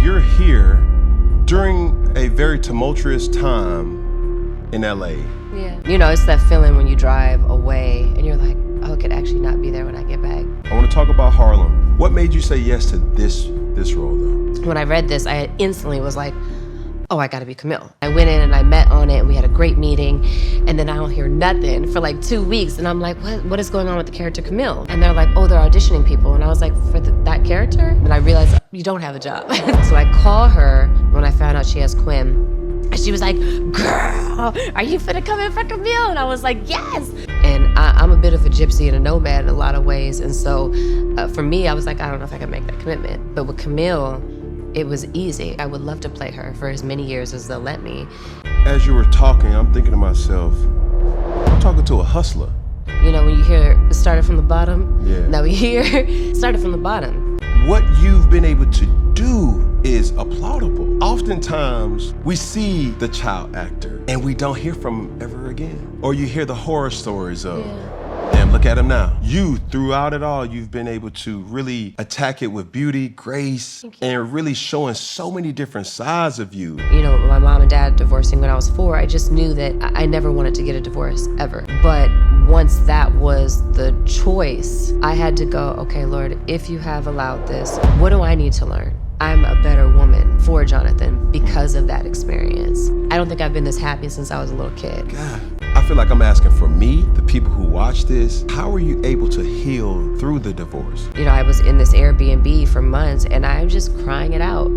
You're here during a very tumultuous time in LA. Yeah. You know, it's that feeling when you drive away and you're like, oh, it could actually not be there when I get back. I want to talk about Harlem. What made you say yes to this role, though? When I read this, I instantly was like, oh, I gotta be Camille. I went in and I met on it and we had a great meeting, and then I don't hear nothing for like 2 weeks, and I'm like, what is going on with the character Camille? And they're like, oh, they're auditioning people. And I was like, for that character? And I realized, you don't have a job. So I call her when I found out she has Quinn, and she was like, girl, are you finna come in for Camille? And I was like, yes. And I'm a bit of a gypsy and a nomad in a lot of ways. And so for me, I was like, I don't know if I can make that commitment. But with Camille, it was easy. I would love to play her for as many years as they'll let me. As you were talking, I'm thinking to myself, I'm talking to a hustler. You know, when you hear it started from the bottom, Yeah. now we hear started from the bottom. What you've been able to do is applaudable. Oftentimes, we see the child actor and we don't hear from him ever again. Or you hear the horror stories of, damn, look at him now. You, throughout it all, you've been able to really attack it with beauty, grace, and really showing so many different sides of you. You know, my mom and dad divorcing when I was 4, I just knew that I never wanted to get a divorce, ever. But once that was the choice, I had to go, okay, Lord, if you have allowed this, what do I need to learn? I'm a better woman for Jonathan because of that experience. I don't think I've been this happy since I was a little kid. God, I feel like I'm asking for me, the people who watch this, how are you able to heal through the divorce? You know, I was in this Airbnb for months and I'm just crying it out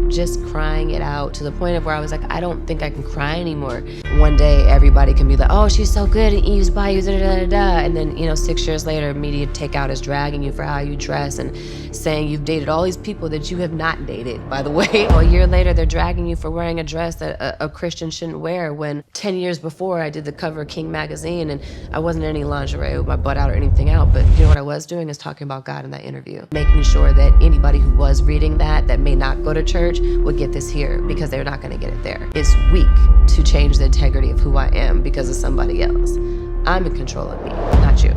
to the point of where I was like, I don't think I can cry anymore. One day, everybody can be like, oh, she's so good at Eve's by you, da da da da. And then, you know, 6 years later, media takeout is dragging you for how you dress and saying you've dated all these people that you have not dated, by the way. A year later, they're dragging you for wearing a dress that a Christian shouldn't wear, when 10 years before I did the cover of King magazine and I wasn't in any lingerie with my butt out or anything out. But you know what I was doing is talking about God in that interview, making sure that anybody who was reading that may not go to church would get this here, because they're not gonna get it there. It's weak to change the integrity of who I am because of somebody else. I'm in control of me, not you.